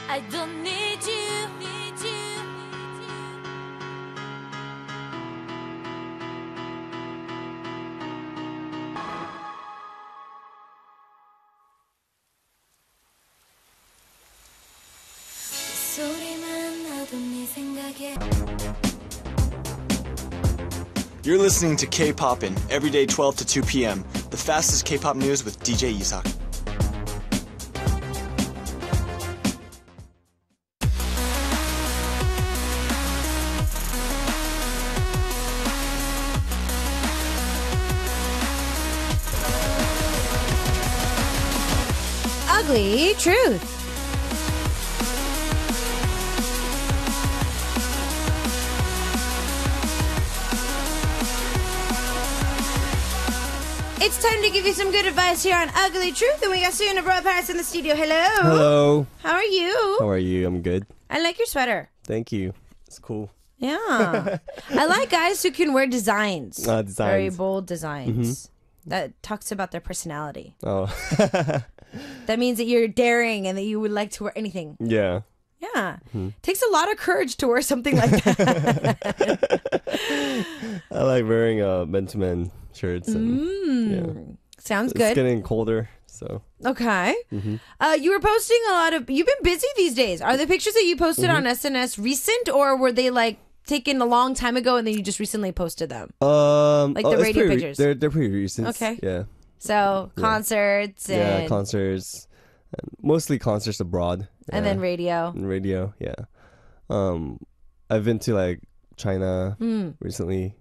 I don't need you. You're listening to K-Poppin' every day 12 to 2 p.m. The fastest K-pop news with DJ Isak. Ugly truth. It's time to give you some good advice here on Ugly Truth, and we got Sooyoon of Royal Pirates in the studio. Hello. Hello. How are you? How are you? I'm good. I like your sweater. Thank you. It's cool. Yeah. I like guys who can wear designs. Designs. Very bold designs. That talks about their personality. Oh. That means that you're daring and that you would like to wear anything. Yeah. Yeah. Takes a lot of courage to wear something like that. I like wearing man-to-man shirts. And, yeah. Sounds It's good. getting colder, so. Okay. You were posting a lot of... You've been busy these days. Are the pictures that you posted on SNS recent, or were they like taken a long time ago and then you just recently posted them? Like the radio pictures? They're pretty recent. Okay. Yeah. So concerts and... Yeah, concerts. And mostly concerts abroad. And then radio. And radio, yeah. I've been to like China recently.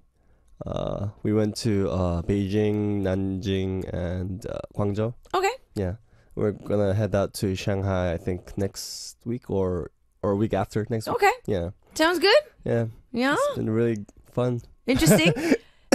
We went to Beijing, Nanjing, and Guangzhou. Okay. Yeah. We're gonna head out to Shanghai, I think, next week or week after next week. Okay. Yeah. Sounds good. Yeah. Yeah. It's been really fun. Interesting.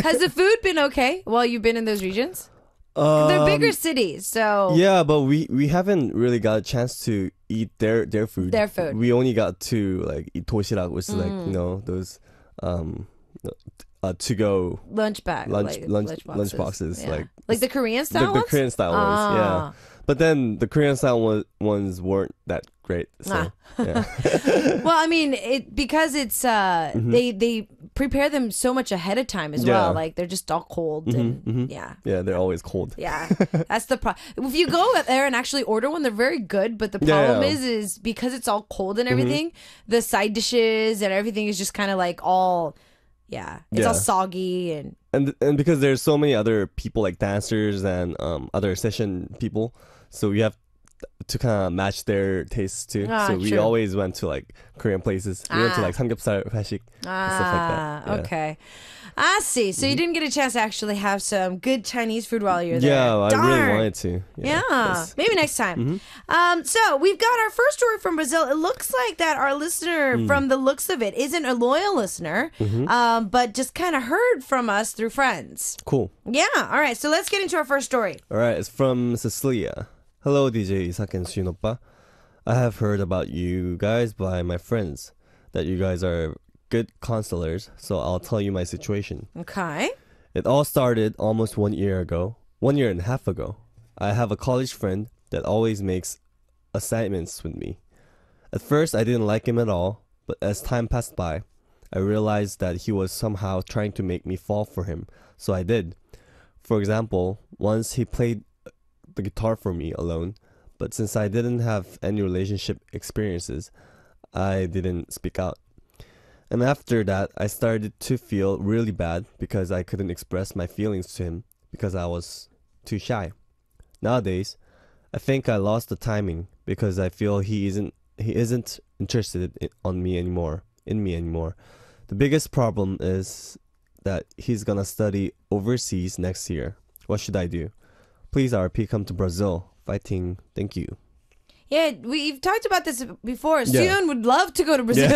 Has the food been okay while you've been in those regions? They're bigger cities, so... Yeah, but we haven't really got a chance to eat their food. Their food. We only got to like eat toshirak, which is like, you know, those to go lunch boxes, yeah. Like the Korean style the ones? Korean style ones, yeah. But then the Korean style ones weren't that great. So, yeah. Well, I mean, because it's they prepare them so much ahead of time as well. Like they're just all cold and yeah, they're always cold. Yeah, that's the problem. If you go there and actually order one, they're very good. But the problem is because it's all cold and everything, the side dishes and everything is just kind of like all. Yeah, it's all soggy and because there's so many other people like dancers and other session people, so we have to kind of match their tastes too. So we always went to like Korean places. We went to like 삼겹살 회식 and stuff like that. Yeah. Okay. I see. So you didn't get a chance to actually have some good Chinese food while you're there. Yeah, I Darn. really wanted to. Yeah, maybe next time. So we've got our first story from Brazil. It looks like that our listener, from the looks of it, isn't a loyal listener, but just kind of heard from us through friends. Cool. Yeah. All right. So let's get into our first story. All right. It's from Cecilia. Hello, DJ Isak and Sooyoon oppa. I have heard about you guys by my friends, that you guys are good counselors, so I'll tell you my situation. Okay. It all started almost 1 year ago. 1 year and a half ago. I have a college friend that always makes assignments with me. At first, I didn't like him at all, but as time passed by, I realized that he was somehow trying to make me fall for him, so I did. For example, once he played the guitar for me alone, but since I didn't have any relationship experiences, I didn't speak out. And after that, I started to feel really bad because I couldn't express my feelings to him because I was too shy. Nowadays, I think I lost the timing because I feel he isn't interested in me anymore. The biggest problem is that he's gonna study overseas next year. What should I do? Please, RP, come to Brazil. Fighting. Thank you. Yeah, we've talked about this before. Yeah. Sooyoon would love to go to Brazil.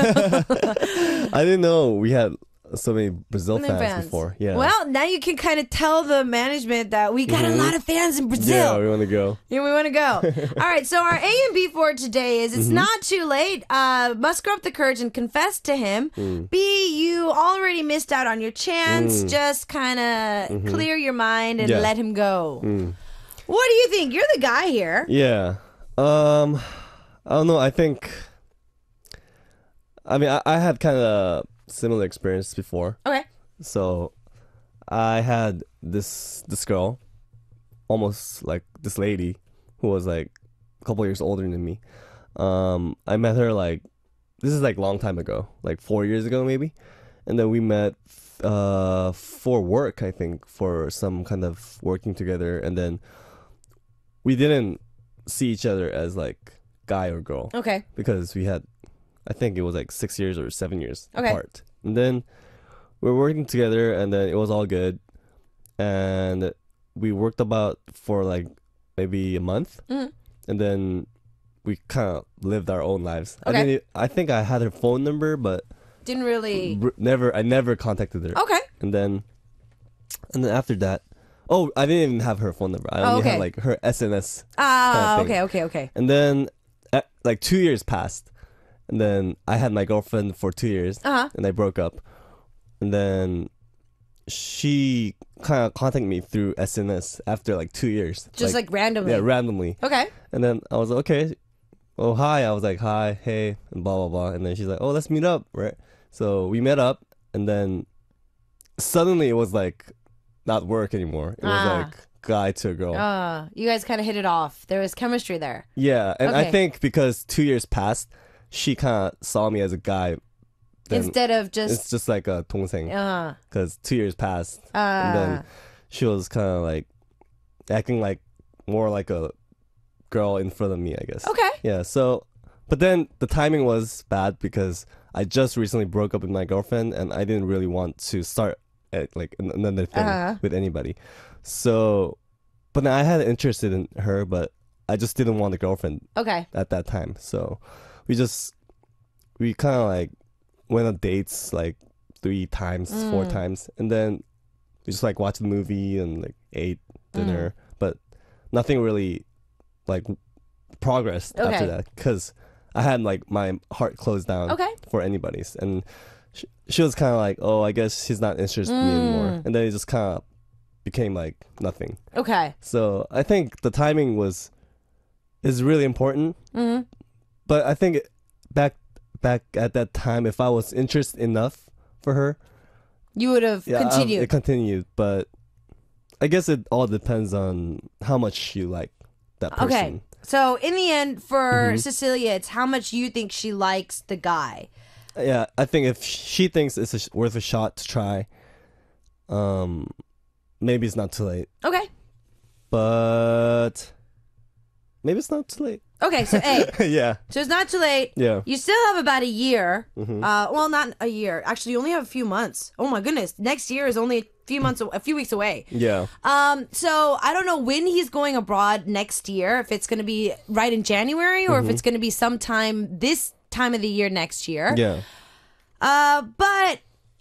I didn't know we had so many Brazil fans before. Yeah. Well, now you can kind of tell the management that we got a lot of fans in Brazil. Yeah, we want to go. Yeah, we want to go. All right, so our A and B for today is it's not too late. Must grow up the courage and confess to him. B, you already missed out on your chance. Just kind of clear your mind and let him go. What do you think? You're the guy here. Yeah. I don't know. I had kind of similar experience before. Okay. So I had this girl, almost like this lady, who was like a couple years older than me. I met her like, this is like a long time ago, like 4 years ago maybe. And then we met for work, I think, for some kind of working together. And then we didn't see each other as like guy or girl. Okay. Because we had, I think it was like 6 years or 7 years Okay. apart. And then we were working together, and then it was all good. And we worked about for like maybe a month. Mm-hmm. And then we kind of lived our own lives. Okay. I think I had her phone number, but Didn't really. I never contacted her. Okay. And then after that, I didn't even have her phone number. I only had like her SNS. Ah, kind of thing. okay. And then like 2 years passed, and then I had my girlfriend for 2 years, and I broke up. And then she kind of contacted me through SNS after like 2 years. Just like randomly. Yeah, randomly. Okay. And then I was like, okay. Oh, hi. I was like, hi, hey, and blah, blah, blah. And then she's like, oh, let's meet up, right? So we met up, and then suddenly it was like not work anymore. It was like guy to a girl. You guys kind of hit it off. There was chemistry there. Yeah, and I Okay. think because 2 years passed, she kind of saw me as a guy. Then Instead of it's just. just like a 동생. Uh, Because 2 years passed, and then she was kind of like acting like more like a girl in front of me, I guess. okay. Yeah. So, but then the timing was bad because I just recently broke up with my girlfriend, and I didn't really want to start like another thing with anybody. So, but then I had interested in her, but I just didn't want a girlfriend Okay. at that time. So we kind of like went on dates like 3 times, 4 times, and then we just like watched the movie and like ate dinner, but nothing really like progressed Okay. after that because I had like my heart closed down Okay. for anybody's, and she was kind of like, oh, I guess she's not interested in me anymore, and then it just kind of became like nothing. Okay. So I think the timing is really important, but I think back at that time, if I was interested enough for her, You would have continued. it continued. But I guess it all depends on how much you like that person. Okay. So in the end, for Cecilia, it's how much you think she likes the guy. Yeah, I think if she thinks it's worth a shot to try, maybe it's not too late. Okay. But maybe it's not too late. Okay, so A. Yeah. So it's not too late. Yeah. You still have about a year. Well, not a year. Actually, you only have a few months. Oh my goodness. Next year is only a few weeks away. Yeah. So I don't know when he's going abroad next year, if it's going to be right in January or if it's going to be sometime this time of the year next year. Yeah. But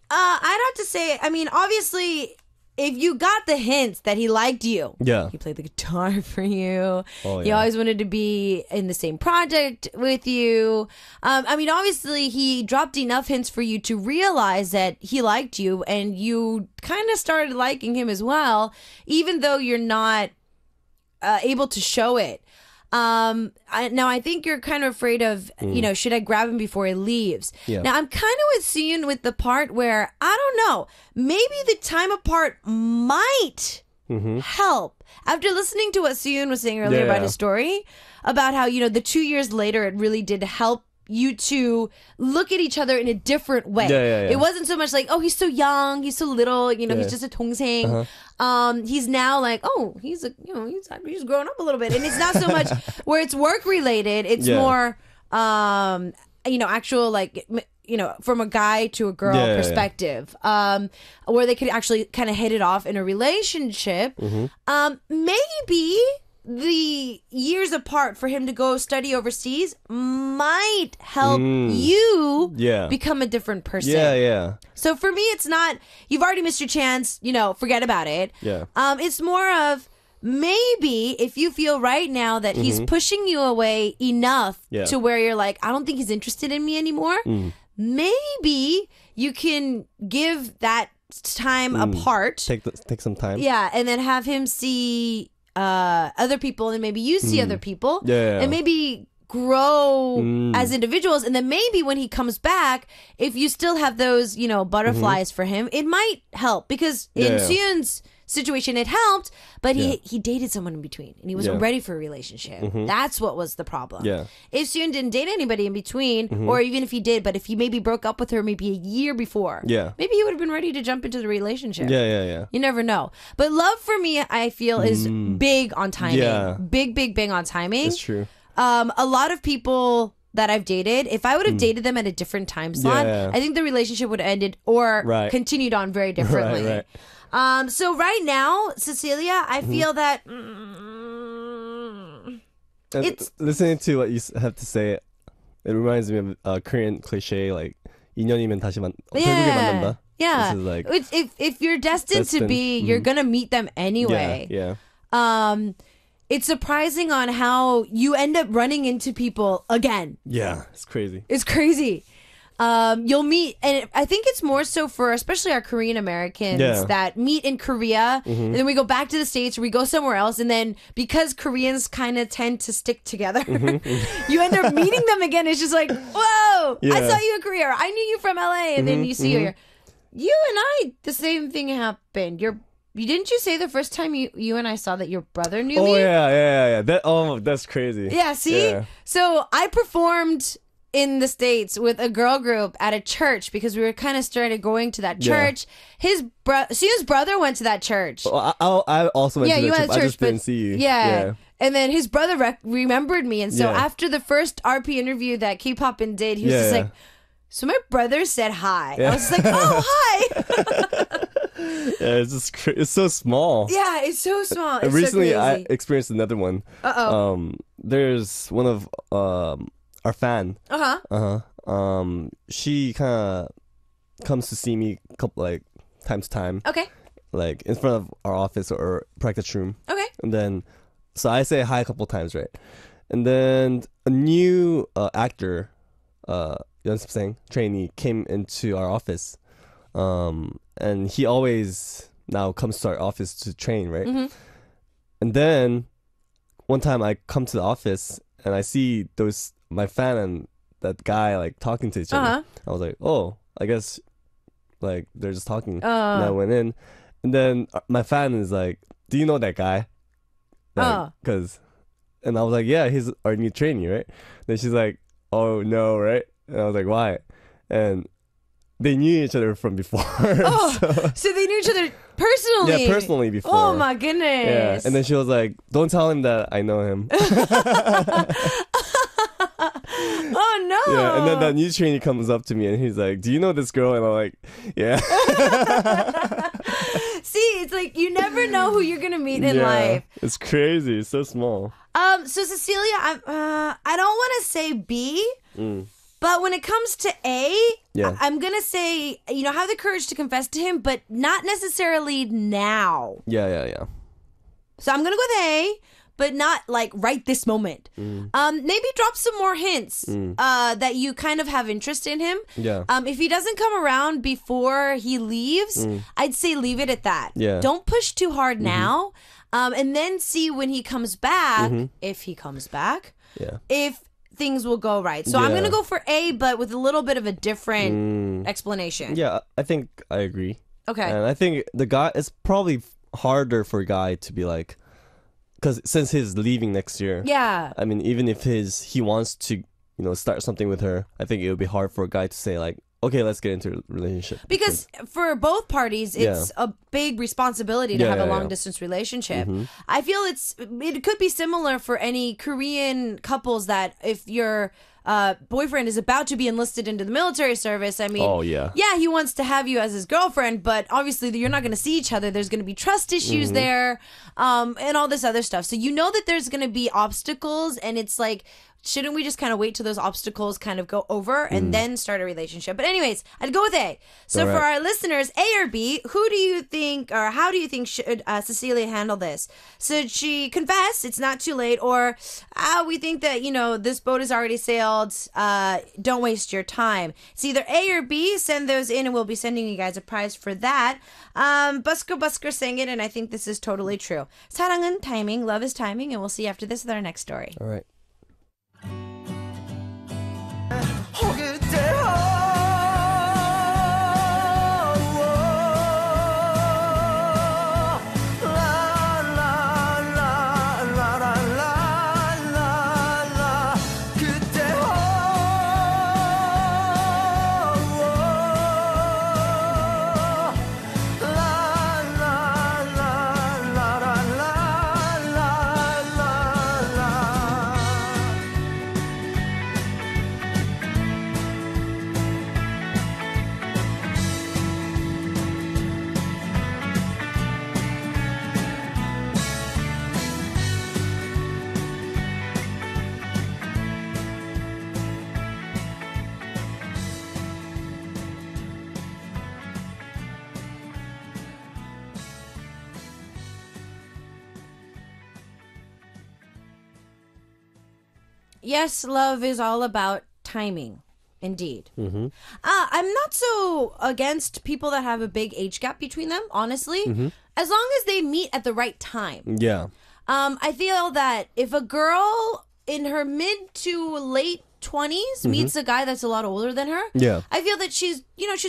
I'd have to say, I mean, obviously, if you got the hints that he liked you, Yeah. he played the guitar for you, Oh, he yeah. always wanted to be in the same project with you. I mean, obviously, he dropped enough hints for you to realize that he liked you, and you kind of started liking him as well, even though you're not able to show it. Now I think you're kind of afraid of, should I grab him before he leaves? Yeah. Now I'm kind of with Sooyoon with the part where, I don't know, maybe the time apart might help. After listening to what Sooyoon was saying earlier about Yeah. his story, about how, the 2 years later, it really did help you to look at each other in a different way. Yeah. It wasn't so much like, oh, he's so young, he's so little, he's just a 동생. He's now like, oh, he's grown up a little bit, and it's not so much where it's work related. It's Yeah. more, actual like, from a guy to a girl Yeah. perspective, where they could actually kind of hit it off in a relationship. Maybe the years apart for him to go study overseas might help you Yeah. become a different person. Yeah. So for me, it's not, you've already missed your chance, forget about it. Yeah. It's more of, maybe if you feel right now that he's pushing you away enough Yeah. to where you're like, I don't think he's interested in me anymore, maybe you can give that time apart. Take some time. Yeah, and then have him see other people, and maybe you see other people. Yeah. And maybe grow as individuals. And then maybe when he comes back, if you still have those, butterflies for him, it might help. Because in Sooyoon's situation, it helped, but he dated someone in between and he wasn't ready for a relationship. That's what was the problem. If Sooyoon didn't date anybody in between, or even if he did, but if he maybe broke up with her maybe a year before, maybe he would have been ready to jump into the relationship. You never know. But love for me, I feel, is big on timing. Big on timing. It's true. A lot of people that I've dated, if I would have dated them at a different time slot, I think the relationship would have ended or continued on very differently. So right now, Cecilia, I feel that it's listening to what you have to say. It reminds me of a Korean cliche like 2년이면 다시 결국에 만난다. Yeah. This is like, if you're destined to be, you're gonna meet them anyway. It's surprising on how you end up running into people again. Yeah, it's crazy. It's crazy. You'll meet, and I think it's more so for especially our Korean Americans that meet in Korea, and then we go back to the States or we go somewhere else, and then because Koreans kind of tend to stick together, you end up meeting them again. It's just like, whoa, I saw you in Korea, or I knew you from LA, and then you see you and I, the same thing happened. Didn't you say the first time you and I saw that your brother knew me? Oh yeah. That's crazy. Yeah, see? So I performed in the States with a girl group at a church because we were kind of started going to that church. Sooyoon's brother went to that church. Well, I also went to you that went church. to church, I just didn't see you. Yeah. And then his brother remembered me. And so after the first RP interview that Kpoppin did, he was just like, so my brother said hi. I was like, oh, hi. It's just it's so small. Yeah, it's so small. It's recently, so I experienced another one. There's one of our fan. She kind of comes to see me a couple time to time. Okay. Like in front of our office or practice room. Okay. And then, so I say hi a couple times, right? And then a new actor, 연습생 trainee, came into our office. And he always now comes to our office to train, right? And then one time I come to the office and I see my fan and that guy like talking to each other. I was like, oh, I guess like they're just talking. And I went in, and then my fan is like, do you know that guy? And I was like, yeah, he's our new trainee, right? Then she's like, oh no, right? And I was like, why? And they knew each other from before. So they knew each other personally? Yeah, personally before. Oh my goodness. Yeah. And then she was like, don't tell him that I know him. Oh no. Yeah, and then that new trainee comes up to me and he's like, do you know this girl? And I'm like, yeah. See, it's like you never know who you're gonna meet in life. It's crazy. It's so small. So Cecilia, I don't want to say B, but when it comes to A, I'm gonna say, have the courage to confess to him, but not necessarily now. Yeah. So I'm gonna go with A, but not like right this moment. Maybe drop some more hints that you kind of have interest in him. Yeah. If he doesn't come around before he leaves, I'd say leave it at that. Yeah. Don't push too hard now. And then see when he comes back, if he comes back, if things will go right. So I'm going to go for A, but with a little bit of a different explanation. Yeah, I think I agree. Okay. And I think the guy, it's probably harder for a guy to be like, because since he's leaving next year. Yeah. I mean, even if he wants to, start something with her, I think it would be hard for a guy to say like, okay, let's get into a relationship. Because for both parties, it's a big responsibility to have a long distance relationship. I feel it could be similar for any Korean couples that if your boyfriend is about to be enlisted into the military service, I mean, he wants to have you as his girlfriend, but obviously you're not going to see each other. There's going to be trust issues there, and all this other stuff. So you know that there's going to be obstacles, and it's like, shouldn't we just kind of wait till those obstacles kind of go over and then start a relationship? But anyways, I'd go with A. So for our listeners, A or B, who do you think, or how do you think should Cecilia handle this? Should she confess? It's not too late. Or we think that, this boat has already sailed. Don't waste your time. It's either A or B. Send those in and we'll be sending you guys a prize for that. Busker sang it, and I think this is totally true. 사랑은 timing, love is timing, and we'll see you after this with our next story. All right. yes, love is all about timing. Indeed. Mm-hmm. I'm not so against people that have a big age gap between them, honestly, as long as they meet at the right time. Yeah. I feel that if a girl in her mid to late 20s meets a guy that's a lot older than her, Yeah. I feel that she's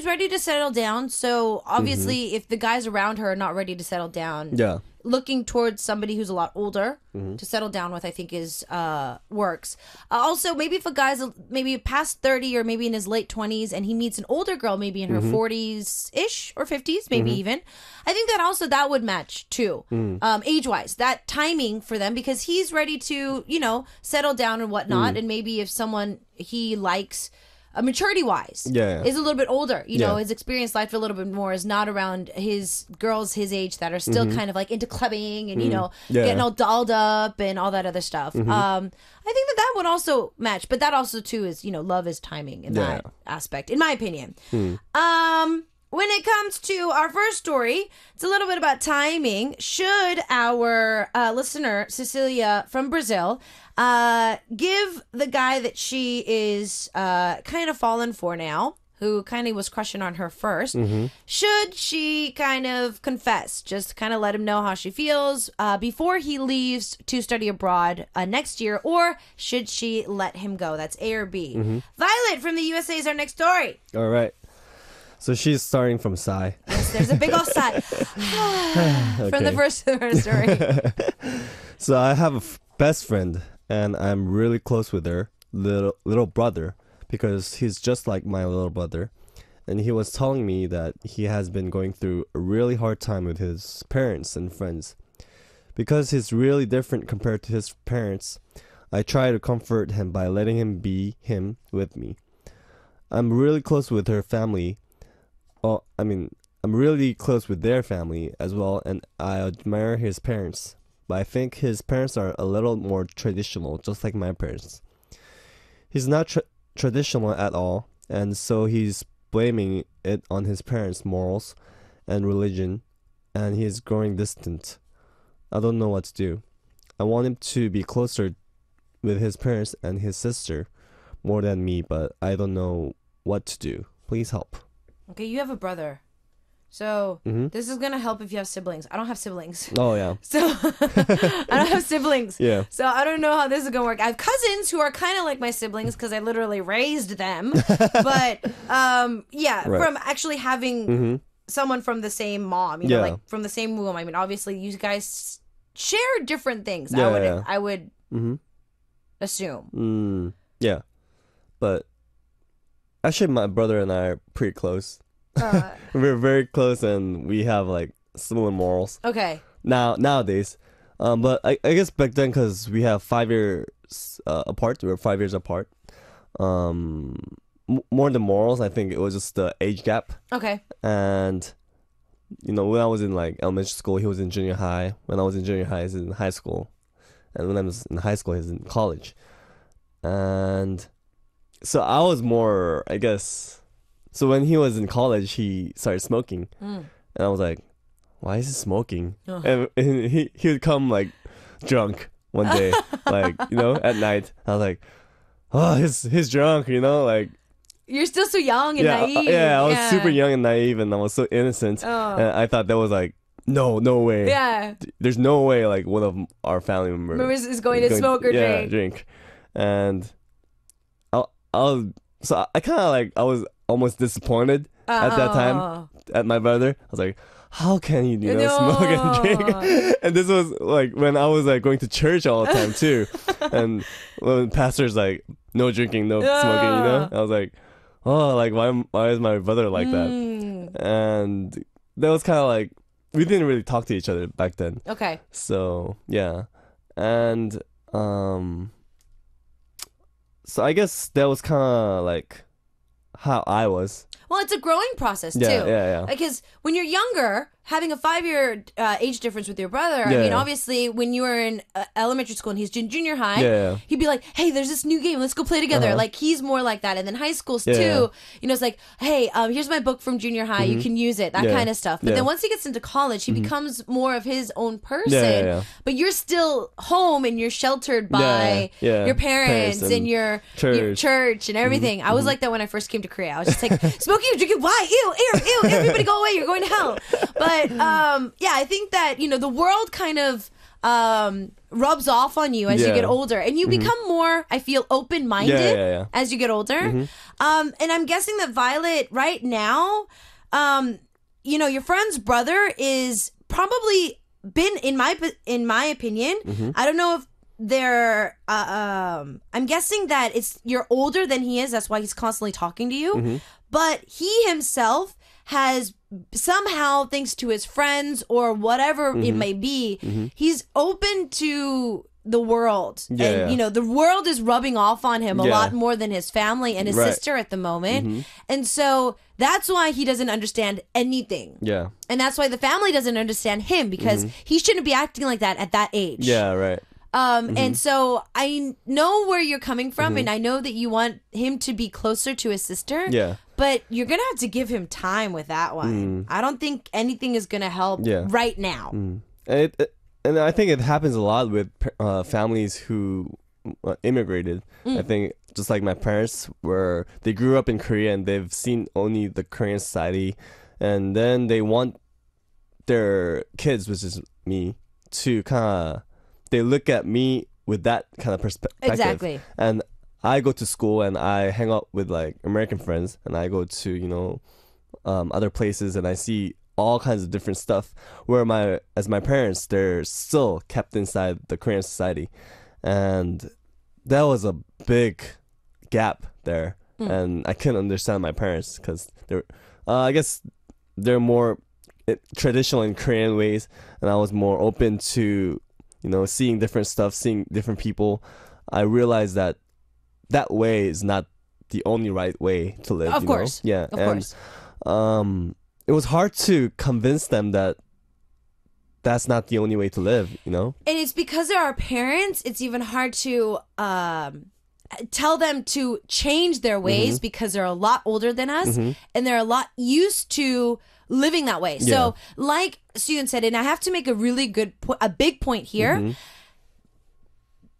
ready to settle down. So obviously, if the guys around her are not ready to settle down, Yeah. looking towards somebody who's a lot older to settle down with, I think is works. Also, maybe if a guy's maybe past 30 or maybe in his late 20s and he meets an older girl maybe in her 40s ish or 50s, maybe even, I think that would match too, age wise. That timing for them, because he's ready to settle down and whatnot, and maybe if someone he likes. Maturity wise, is a little bit older. His experience life a little bit more, is not around his girls his age that are still kind of like into clubbing and getting all dolled up and all that other stuff. I think that would also match, but that also too is love is timing in that aspect, in my opinion. When it comes to our first story, it's a little bit about timing. Should our listener, Cecilia from Brazil, give the guy that she is kind of fallen for now, who kind of was crushing on her first, should she kind of confess, just kind of let him know how she feels before he leaves to study abroad next year, or should she let him go? That's A or B. Violet from the USA is our next story. All right. So she's starting from Psy. Yes, there's a big old sigh from the first story. So I have a best friend, and I'm really close with her little brother, because he's just like my little brother. And he was telling me that he has been going through a really hard time with his parents and friends. Because he's really different compared to his parents, I try to comfort him by letting him be him with me. I'm really close with her family. I'm really close with their family as well, and I admire his parents. But I think his parents are a little more traditional, just like my parents. He's not traditional at all, and so he's blaming it on his parents' morals and religion, and he is growing distant. I don't know what to do. I want him to be closer with his parents and his sister more than me, but I don't know what to do. Please help. Okay, you have a brother. So this is going to help if you have siblings. I don't have siblings. Oh, yeah. So I don't have siblings. Yeah. So I don't know how this is going to work. I have cousins who are kind of like my siblings because I literally raised them. But right. From actually having someone from the same mom, like from the same womb. I mean, obviously you guys share different things. I would assume. Yeah. But actually my brother and I are pretty close. We're very close, and we have like similar morals. Okay. Nowadays, but I guess back then, because we have 5 years apart, we were 5 years apart. More than morals, I think it was just the age gap. Okay. And when I was in like elementary school, he was in junior high. When I was in junior high, he was in high school, and when I was in high school, he was in college. And so I was more, I guess. So when he was in college, he started smoking, and I was like, "Why is he smoking?" And he would come like drunk one day, like at night. I was like, "Oh, he's drunk," like. You're still so young and naive. Yeah, I was super young and naive, and I was so innocent, and I thought that was like, no way. Yeah, there's no way like one of our family members is going to smoke or drink, and So I kind of like, I was almost disappointed at that time at my brother. I was like, how can he, smoke and drink? And this was like when I was like going to church all the time too. And when the pastor's like, no drinking, no smoking, I was like, oh, like why is my brother like that? And that was kind of like, we didn't really talk to each other back then. Okay. So yeah. And so I guess that was kind of like how I was. Well, it's a growing process too. Yeah. Because when you're younger, having a 5-year age difference with your brother, I mean, obviously, when you were in elementary school and he's in junior high, he'd be like, hey, there's this new game. Let's go play together. Like, he's more like that. And then high schools, too, you know, it's like, hey, here's my book from junior high. You can use it, that kind of stuff. But then once he gets into college, he becomes more of his own person. But you're still home and you're sheltered by your parents and your church and everything. I was like that when I first came to Korea. I was just like, smoking, drinking, why? Ew, everybody go away. You're going to hell. But I think that, you know, the world kind of rubs off on you as you get older, and you become more, I feel, open-minded as you get older. And I'm guessing that Violet right now, you know, your friend's brother is probably been, in my opinion, I don't know if they're I'm guessing that you're older than he is, that's why he's constantly talking to you. But he himself has somehow, thanks to his friends or whatever it may be, he's open to the world. And, you know, the world is rubbing off on him a lot more than his family and his sister at the moment. And so that's why he doesn't understand anything. And that's why the family doesn't understand him, because he shouldn't be acting like that at that age. And so I know where you're coming from, and I know that you want him to be closer to his sister. But you're going to have to give him time with that one. I don't think anything is going to help right now. And I think it happens a lot with families who immigrated. I think just like my parents, where they grew up in Korea and they've seen only the Korean society, and then they want their kids, which is me, to kind of, they look at me with that kind of perspective. Exactly. And I go to school and I hang out with like American friends, and I go to, you know, other places, and I see all kinds of different stuff, where my parents, they're still kept inside the Korean society. And that was a big gap there. And I couldn't understand my parents, because they're I guess they're more traditional in Korean ways, and I was more open to, you know, seeing different stuff, seeing different people. I realized that way is not the only right way to live. Of course. Yeah. Of course. It was hard to convince them that that's not the only way to live, you know? And it's because they're our parents, it's even hard to tell them to change their ways, because they're a lot older than us, and they're a lot used to living that way. So like Sooyoon said, and I have to make a really a big point here,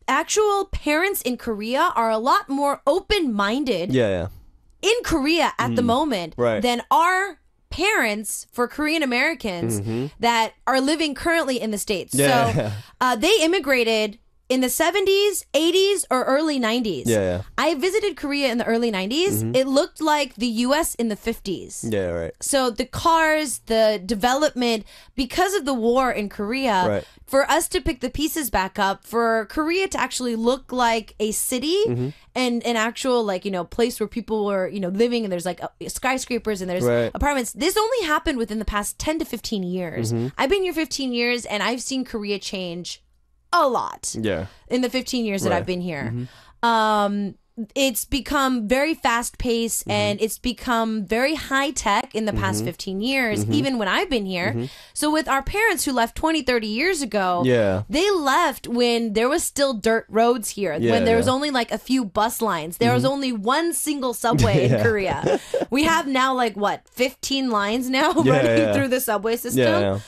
actual parents in Korea are a lot more open-minded in Korea at the moment than our parents for Korean Americans that are living currently in the States. They immigrated in the 70s, 80s, or early 90s. I visited Korea in the early 90s. It looked like the US in the 50s. So the cars, the development, because of the war in Korea, for us to pick the pieces back up, for Korea to actually look like a city and an actual, like, you know, place where people were, you know, living, and there's like skyscrapers and there's apartments. This only happened within the past 10 to 15 years. I've been here 15 years and I've seen Korea change a lot in the 15 years that I've been here. It's become very fast paced and it's become very high tech in the past 15 years, even when I've been here. So with our parents who left 20, 30 years ago, they left when there was still dirt roads here, when there was only like a few bus lines. There was only one single subway in Korea. We have now like 15 lines now running through the subway system.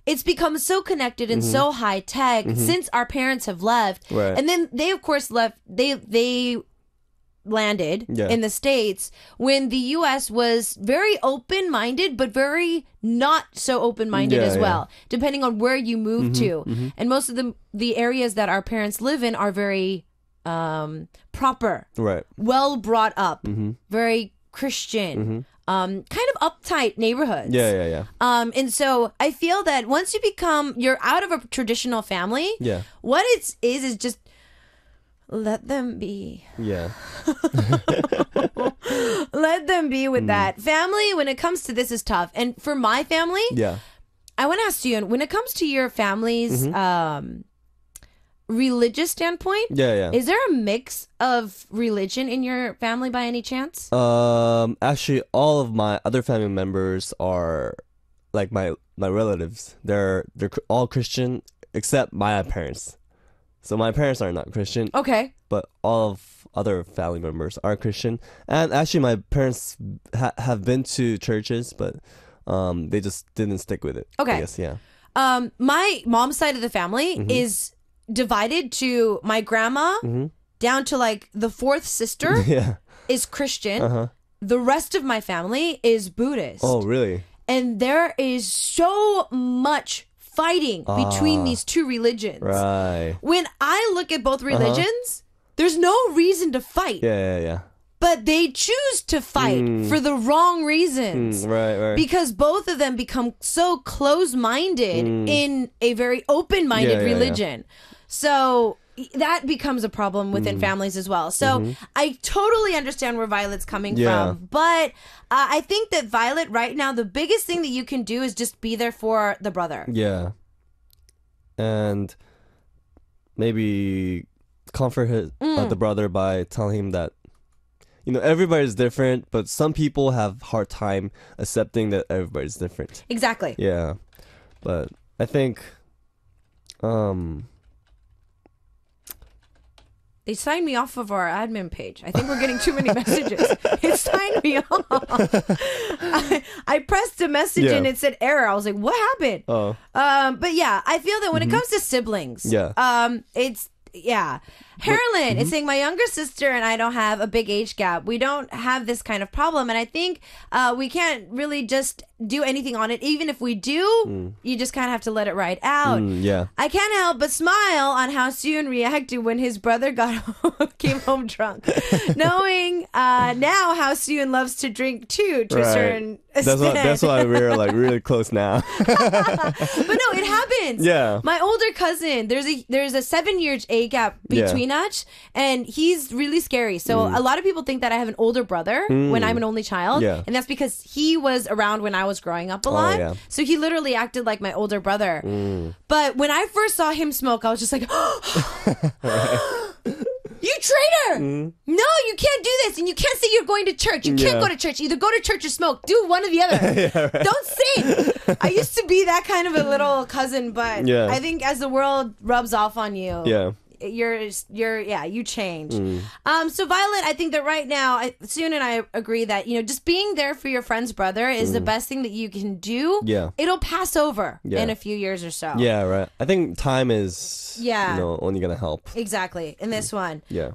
It's become so connected and so high tech since our parents have left. And then they, of course, left. They landed in the States when the U.S. was very open-minded, but very not so open-minded as well, depending on where you move to. And most of the areas that our parents live in are very proper, well brought up, very Christian. Kind of uptight neighborhoods. And so I feel that once you're out of a traditional family, what it is just let them be. Let them be with that. Family, when it comes to this, is tough. And for my family, I want to ask you, when it comes to your family's religious standpoint, is there a mix of religion in your family by any chance? Actually, all of my other family members are like my relatives, they're all Christian except my parents. So my parents are not Christian. Okay. But all of other family members are Christian. And actually, my parents have been to churches, but they just didn't stick with it. Okay. I guess, yeah. My mom's side of the family is divided to my grandma down to like the fourth sister Yeah. is Christian. The rest of my family is Buddhist. Oh, really? And there is so much fighting between these two religions. Right. When I look at both religions, there's no reason to fight. Yeah. But they choose to fight for the wrong reasons. Right. Because both of them become so close-minded in a very open-minded Yeah. religion. So that becomes a problem within families as well. So I totally understand where Violet's coming from. But I think that Violet right now, the biggest thing that you can do is just be there for the brother. Yeah. And maybe comfort the brother by telling him that, everybody's different, but some people have hard time accepting that everybody's different. Exactly. Yeah. But I think they signed me off of our admin page. I think we're getting too many messages. It signed me off. I pressed a message and it said error. I was like, what happened? Oh. But yeah, I feel that when it comes to siblings, Harlan is saying my younger sister and I don't have a big age gap. We don't have this kind of problem. And I think we can't really just do anything on it. Even if we do, you just kind of have to let it ride out. Yeah. I can't help but smile on how Sooyoon reacted when his brother came home drunk. Knowing now how Sooyoon loves to drink too, to a certain extent. That's why we're like really close now. But no, it happens. Yeah. My older cousin, there's a 7-year age gap between us, and he's really scary. So a lot of people think that I have an older brother when I'm an only child, and that's because he was around when I was growing up a lot. Yeah. So he literally acted like my older brother. But when I first saw him smoke, I was just like, you traitor! No, you can't do this, and you can't say you're going to church. You can't go to church. Either go to church or smoke. Do one or the other. Don't sing. I used to be that kind of a little cousin, but I think as the world rubs off on you, you change. So Violet, I think that right now, Sooyoon and I agree that, just being there for your friend's brother is the best thing that you can do. Yeah. It'll pass over in a few years or so. Yeah, right. I think time is only gonna help. Exactly. In this one. Yeah.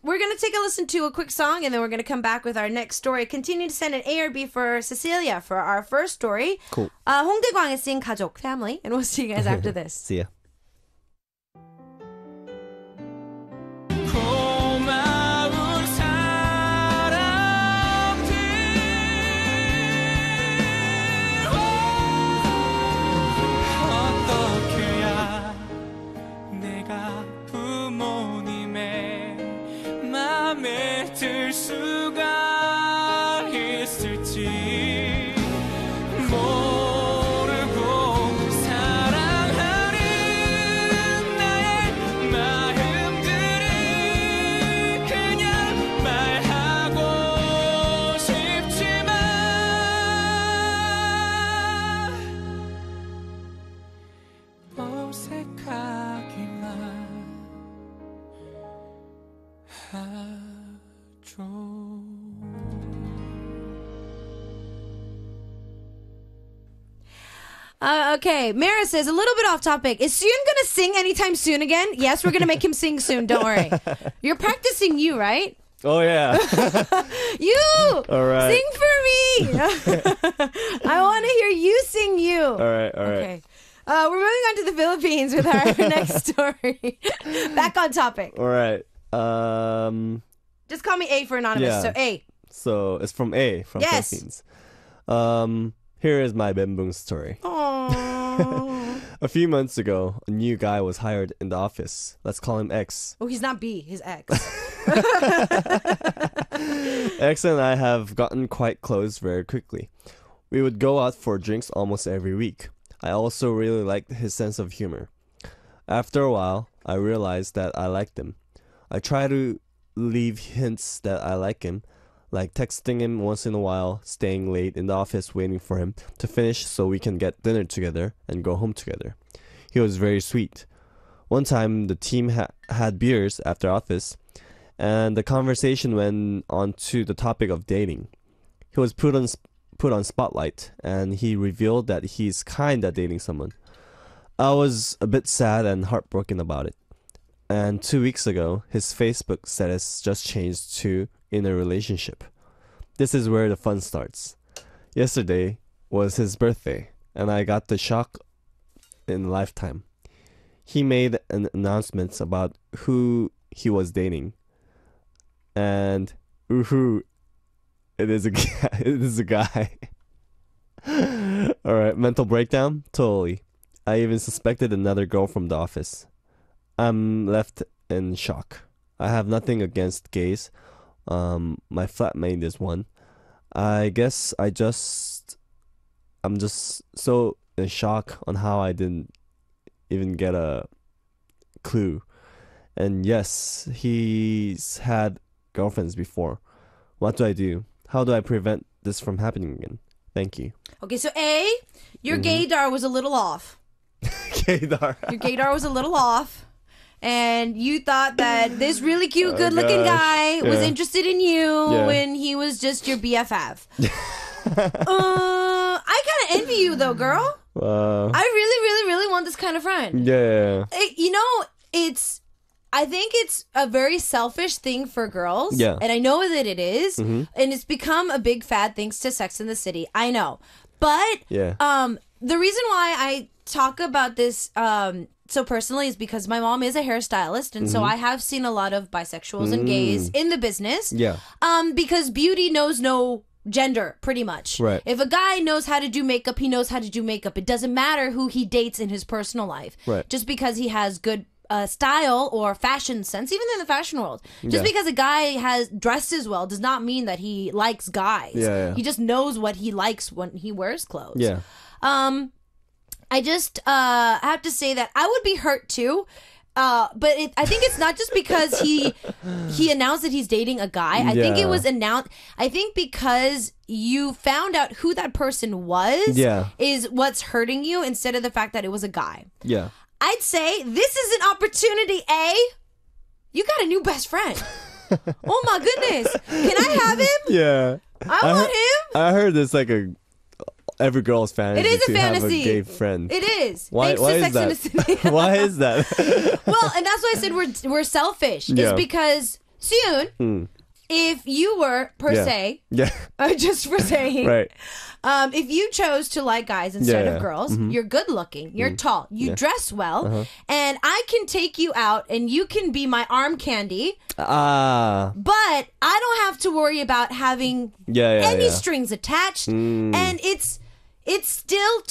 We're gonna take a listen to a quick song and then we're gonna come back with our next story. Continue to send an A or B for Cecilia for our first story. Cool. 홍대광의 Sing 가족 family, and we'll see you guys after this. See ya. 고마운 사람들 어떻게 해야 내가 부모님의 맘에 들 수가 있을지 모르고 사랑하는 나의 마음들을 그냥 말하고 싶지만 어색하기만 하죠. Okay, Mara says, a little bit off topic. Is Sooyoon gonna sing anytime soon again? Yes, we're gonna make him sing soon, don't worry. You're practicing you, right? Oh yeah. You! All right. Sing for me! I want to hear you sing you. All right. Okay. We're moving on to the Philippines with our next story. Back on topic. All right. Just call me A for anonymous. Yeah. So A. So it's from A from Yes. Philippines. Here is my bembung story. Aww. A few months ago, a new guy was hired in the office. Let's call him X. Oh, he's not B. He's X. X and I have gotten quite close very quickly. We would go out for drinks almost every week. I also really liked his sense of humor. After a while, I realized that I liked him. I try to leave hints that I like him, like texting him once in a while, staying late in the office waiting for him to finish so we can get dinner together and go home together. He was very sweet. One time, the team had beers after office, and the conversation went on to the topic of dating. He was put on spotlight, and he revealed that he's kind at dating someone. I was a bit sad and heartbroken about it. And 2 weeks ago, his Facebook status just changed to in a relationship. This is where the fun starts. Yesterday was his birthday, and I got the shock in a lifetime. He made an announcement about who he was dating. And it is a guy. It is a guy. Alright, mental breakdown? Totally. I even suspected another girl from the office. I'm left in shock. I have nothing against gays. My flatmate is one. I guess I'm just so in shock on how I didn't even get a clue. And yes, he's had girlfriends before. What do I do? How do I prevent this from happening again? Thank you. Okay, so A, your gaydar was a little off. Gaydar. Your gaydar was a little off. And you thought that this really cute, good-looking guy was interested in you when he was just your BFF. I kind of envy you, though, girl. I really, really, really want this kind of friend. Yeah. I think it's a very selfish thing for girls. Yeah. And I know that it is. And it's become a big fad thanks to Sex and the City. I know. But the reason why I talk about this so personally is because my mom is a hairstylist, and so I have seen a lot of bisexuals and gays in the business. Yeah. Because beauty knows no gender, pretty much. Right. If a guy knows how to do makeup, he knows how to do makeup. It doesn't matter who he dates in his personal life. Right. Just because he has good style or fashion sense, even in the fashion world. Just because a guy has dresses well does not mean that he likes guys. Yeah. He just knows what he likes when he wears clothes. Yeah. I just have to say that I would be hurt too. But I think it's not just because he announced that he's dating a guy. I think it was announced. I think because you found out who that person was is what's hurting you instead of the fact that it was a guy. Yeah. I'd say this is an opportunity, A. You got a new best friend. Oh my goodness. Can I have him? Yeah. I want him. I heard it's like every girl's fantasy. It is a to fantasy. Have a gay friend. It is. Why Thanks to is Sex that? and the City. Why is that? Well, and that's why I said we're selfish. Yeah. It's because Sooyoon, if you were per se, just for saying, right. If you chose to like guys instead of girls, Mm-hmm. you're good looking, you're tall, you dress well, and I can take you out and you can be my arm candy. But I don't have to worry about having any strings attached, and it's still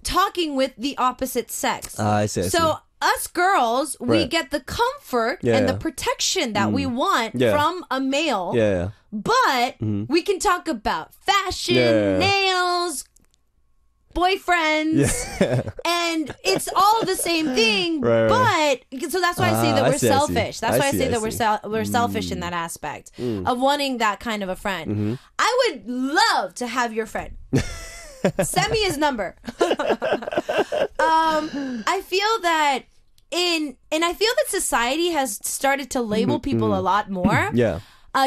talking with the opposite sex. I see. So us girls, we get the comfort and the protection that we want from a male. Yeah. But we can talk about fashion, nails, boyfriends, and it's all the same thing. But so that's why I say that we're selfish. That's why I say that we're selfish in that aspect of wanting that kind of a friend. I would love to have your friend. Send me his number. I feel that society has started to label people a lot more. Yeah.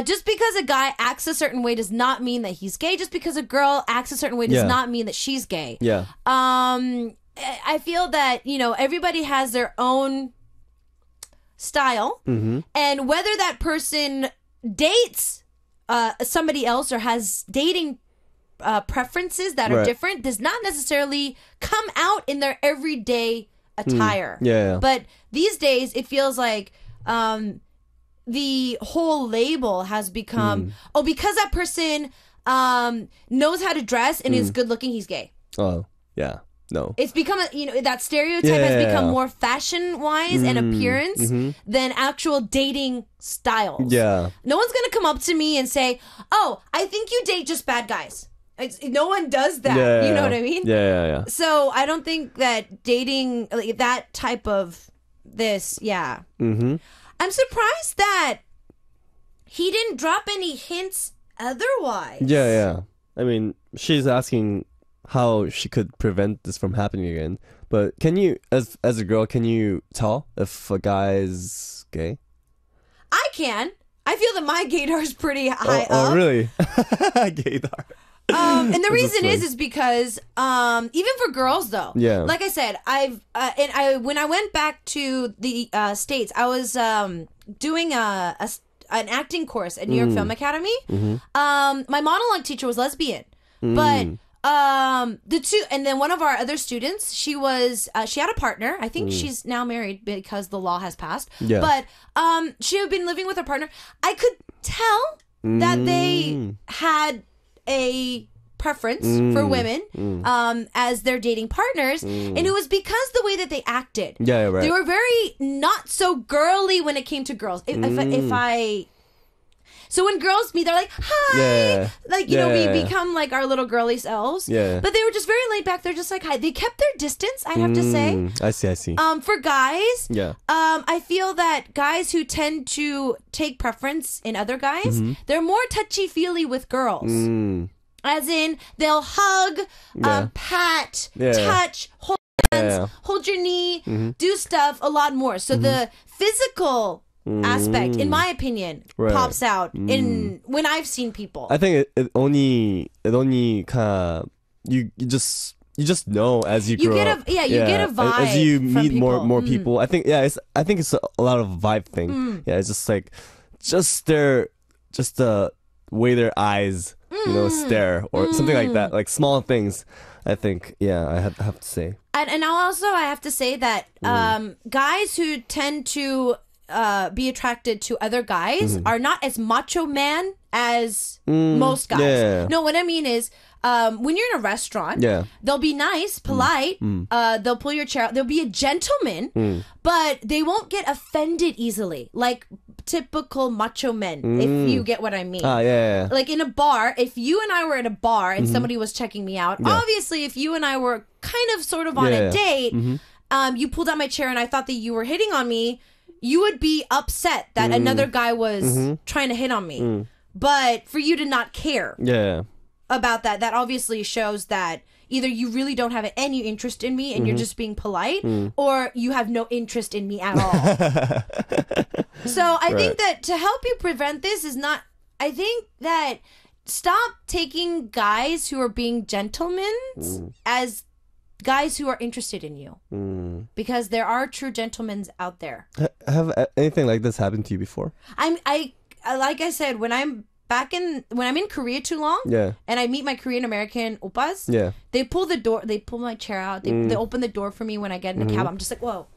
Just because a guy acts a certain way does not mean that he's gay. Just because a girl acts a certain way does not mean that she's gay. Yeah. I feel that, everybody has their own style, and whether that person dates somebody else or has dating preferences that are different does not necessarily come out in their everyday attire. But these days, it feels like the whole label has become, because that person knows how to dress and is good looking, he's gay. Oh, yeah. No. It's become, that stereotype has become more fashion-wise and appearance than actual dating styles. Yeah. No one's going to come up to me and say, oh, I think you date just bad guys. No one does that. You know what I mean? Yeah. So I don't think that dating, like that type of this, I'm surprised that he didn't drop any hints otherwise. Yeah. I mean, she's asking how she could prevent this from happening again. But can you, as a girl, can you tell if a guy is gay? I can. I feel that my gaydar is pretty high up. Oh, really? Gaydar. And the That's reason funny. is because even for girls though, Yeah. like I said, when I went back to the States, I was doing an acting course at New York Film Academy. My monologue teacher was lesbian, but the two, and then one of our other students, she had a partner. I think she's now married because the law has passed. Yeah. But she had been living with her partner. I could tell that they had a preference for women as their dating partners, and it was because the way that they acted. Yeah, right. They were very not so girly when it came to girls. So when girls meet, they're like, hi! Yeah. Like, we become like our little girly selves. Yeah. But they were just very laid back. They're just like, hi. They kept their distance, I'd have to say. I see. For guys, Yeah. I feel that guys who tend to take preference in other guys, they're more touchy-feely with girls. As in, they'll hug, pat, touch, hold hands, hold your knee, do stuff a lot more. So the physical aspect, in my opinion, pops out in when I've seen people. I think it only kind of you just know as you grow up. You get a vibe as you from meet people. more people. I think it's a lot of vibe thing. Yeah, it's just like the way their eyes stare or something like that, like small things. I think I have to say. And also I have to say that guys who tend to be attracted to other guys are not as macho man as most guys. Yeah. No, what I mean is when you're in a restaurant, they'll be nice, polite, they'll pull your chair out, they'll be a gentleman, but they won't get offended easily like typical macho men, if you get what I mean. Like in a bar, if you and I were at a bar and somebody was checking me out, obviously if you and I were kind of sort of on a date, you pulled out my chair and I thought that you were hitting on me, you would be upset that another guy was trying to hit on me. But for you to not care about that obviously shows that either you really don't have any interest in me and you're just being polite, or you have no interest in me at all. So I think that to help you prevent this I think that stop taking guys who are being gentlemen as guys who are interested in you, because there are true gentlemen out there. Have anything like this happened to you before? I like I said, when I'm in Korea too long, and I meet my Korean American oppas, they pull my chair out, they open the door for me when I get in a cab. I'm just like, whoa.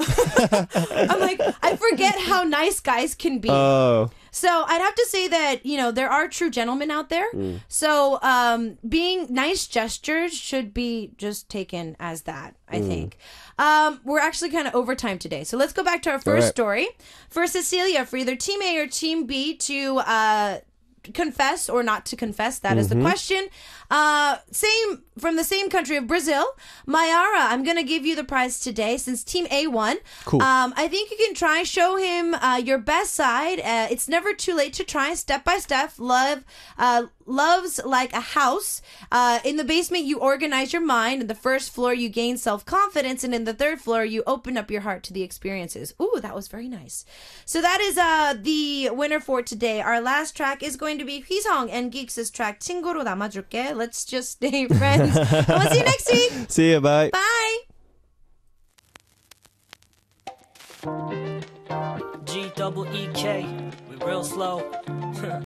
I'm like, I forget how nice guys can be. So I'd have to say that, there are true gentlemen out there. So being nice gestures should be just taken as that, I think. We're actually kind of over time today. So let's go back to our first story. For Cecilia, for either Team A or Team B to confess or not to confess, that is the question. From the same country of Brazil, Mayara, I'm gonna give you the prize today since Team A won. Cool. I think you can try show him your best side. It's never too late to try. Step by step, loves like a house. In the basement, you organize your mind. In the first floor, you gain self-confidence, and in the third floor, you open up your heart to the experiences. Ooh, that was very nice. So that is the winner for today. Our last track is going to be Hwisong and Geeks' track 친구로 남아줄게. Let's just stay friends. And we'll see you next week. See you, bye. Bye. GEEK, we real slow.